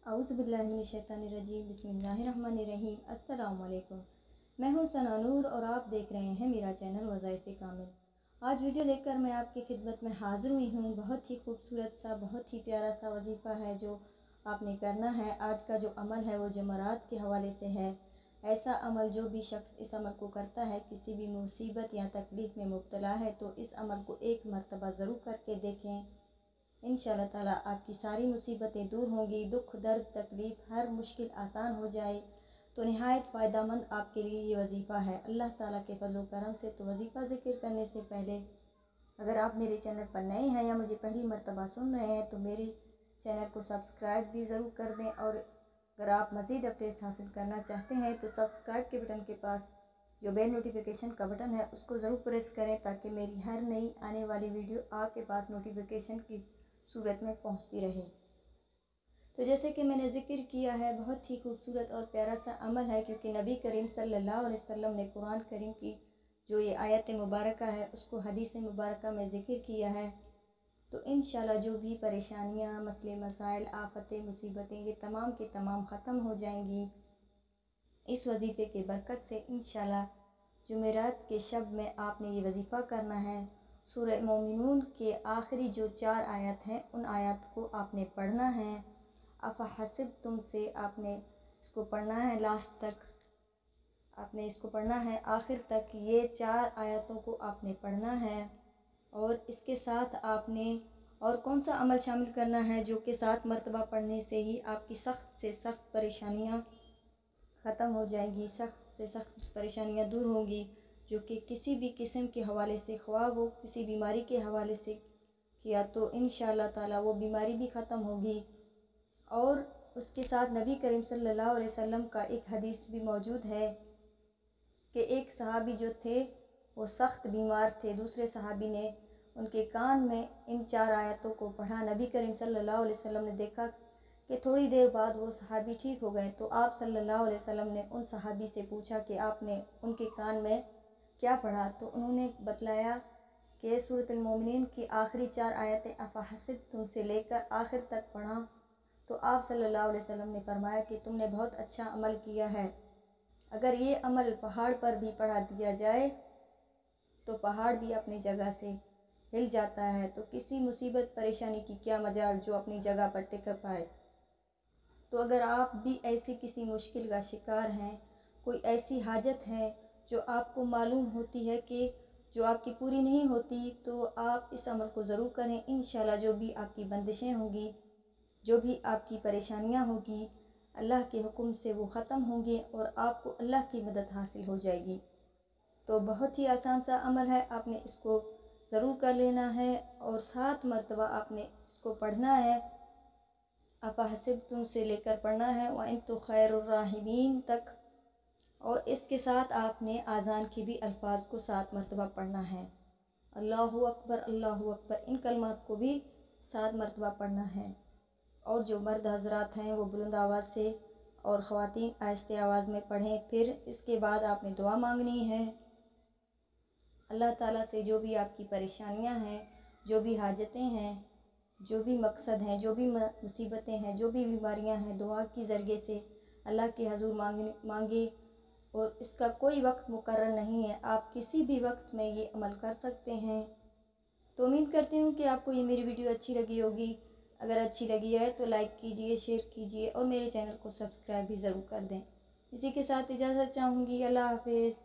औज़ुबिल्लाहिमिनश्शैतानिर्रजीम बिस्मिल्लाहिर्रहमानिर्रहीम। अस्सलामु अलैकुम। मैं हूँ सना नूर और आप देख रहे हैं मेरा चैनल वज़ाइफ़े कामिल। आज वीडियो लेकर मैं आपकी खिदमत में हाज़िर हुई हूँ। बहुत ही खूबसूरत सा, बहुत ही प्यारा सा वजीफ़ा है जो आपने करना है। आज का जो अमल है वो जमरात के हवाले से है। ऐसा अमल जो भी शख्स इस अमल को करता है, किसी भी मुसीबत या तकलीफ़ में मुब्तला है, तो इस अमल को एक मरतबा ज़रूर करके देखें। इंशाअल्लाह ताला आपकी सारी मुसीबतें दूर होंगी, दुख दर्द तकलीफ़ हर मुश्किल आसान हो जाए। तो निहायत फ़ायदेमंद आपके लिए ये वजीफ़ा है अल्लाह ताला के फज़ल व करम से। तो वजीफ़ा ज़िक्र करने से पहले अगर आप मेरे चैनल पर नए हैं या मुझे पहली मरतबा सुन रहे हैं तो मेरे चैनल को सब्सक्राइब भी ज़रूर कर दें, और अगर आप मज़ीद अपडेट्स हासिल करना चाहते हैं तो सब्सक्राइब के बटन के पास जो बेल नोटिफिकेशन का बटन है उसको ज़रूर प्रेस करें, ताकि मेरी हर नई आने वाली वीडियो आपके पास नोटिफिकेशन की सूरत में पहुंचती रहे। तो जैसे कि मैंने ज़िक्र किया है, बहुत ही खूबसूरत और प्यारा सा अमल है, क्योंकि नबी करीम सल्लल्लाहु अलैहि वसल्लम ने कुरान करीम की जो ये आयत मुबारका है उसको हदीस मुबारका में ज़िक्र किया है। तो इंशाल्लाह जो भी परेशानियां, मसले मसाइल, आफतें, मुसीबतें ये तमाम के तमाम ख़त्म हो जाएंगी इस वजीफ़े के बरकत से। इंशाल्लाह जुमेरात के शब में आपने ये वजीफ़ा करना है। सूरह मोमिनून के आखिरी जो 4 आयत हैं उन आयत को आपने पढ़ना है। अफ़हसिबतुम से आपने इसको पढ़ना है, लास्ट तक आपने इसको पढ़ना है, आखिर तक ये 4 आयतों को आपने पढ़ना है। और इसके साथ आपने और कौन सा अमल शामिल करना है जो कि 7 मरतबा पढ़ने से ही आपकी सख्त से सख्त परेशानियाँ ख़त्म हो जाएंगी, सख्त से सख्त परेशानियाँ दूर होंगी, जो कि किसी भी किस्म के हवाले से, ख्वाह वो किसी बीमारी के हवाले से किया तो इंशाअल्लाह ताला वो बीमारी भी ख़त्म होगी। और उसके साथ नबी करीम सल्लल्लाहु अलैहि वसल्लम का एक हदीस भी मौजूद है कि एक सहाबी जो थे वो सख्त बीमार थे। दूसरे सहाबी ने उनके कान में इन 4 आयतों को पढ़ा। नबी करीम सल्लल्लाहु अलैहि वसल्लम ने देखा कि थोड़ी देर बाद वो सहाबी ठीक हो गए, तो आप सल्लल्लाहु अलैहि वसल्लम ने उन सहाबी से पूछा कि आपने उनके कान में क्या पढ़ा, तो उन्होंने बतलाया कि सूरत अल-मोमिनीन की आखिरी 4 आयतें अफ़हसिबतुम से लेकर आखिर तक पढ़ा। तो आप सल्लल्लाहु अलैहि वसल्लम ने फरमाया कि तुमने बहुत अच्छा अमल किया है। अगर ये अमल पहाड़ पर भी पढ़ा दिया जाए तो पहाड़ भी अपनी जगह से हिल जाता है। तो किसी मुसीबत परेशानी की क्या मजाल जो अपनी जगह पर टिक पाए। तो अगर आप भी ऐसी किसी मुश्किल का शिकार हैं, कोई ऐसी हाजत है जो आपको मालूम होती है कि जो आपकी पूरी नहीं होती, तो आप इस अमल को ज़रूर करें। इंशाल्लाह जो भी आपकी बंदिशें होंगी, जो भी आपकी परेशानियां होगी, अल्लाह के हुक्म से वो ख़त्म होंगी और आपको अल्लाह की मदद हासिल हो जाएगी। तो बहुत ही आसान सा अमल है, आपने इसको ज़रूर कर लेना है और 7 मरतबा आपने इसको पढ़ना है। अफ़हसिबतुम से लेकर पढ़ना है व इन तो खैरुर राहिमीन तक। और इसके साथ आपने आज़ान के भी अल्फाज को 7 मरतबा पढ़ना है। अल्लाहु अकबर, अल्लाहु अकबर, इन कलमात को भी 7 मरतबा पढ़ना है। और जो मर्द हजरात हैं वो बुलंद आवाज़ से और ख़वातीन आहिस्ते आवाज़ में पढ़ें। फिर इसके बाद आपने दुआ मांगनी है अल्लाह ताला से। जो भी आपकी परेशानियां हैं, जो भी हाजतें हैं, जो भी मकसद हैं, जो भी मुसीबतें हैं, जो भी बीमारियां हैं, दुआ की ज़रिए से अल्लाह के हजूर मांगे। और इसका कोई वक्त मुकर्रर नहीं है, आप किसी भी वक्त में ये अमल कर सकते हैं। तो उम्मीद करती हूँ कि आपको ये मेरी वीडियो अच्छी लगी होगी। अगर अच्छी लगी है तो लाइक कीजिए, शेयर कीजिए और मेरे चैनल को सब्सक्राइब भी ज़रूर कर दें। इसी के साथ इजाज़त चाहूँगी। अल्लाह हाफिज़।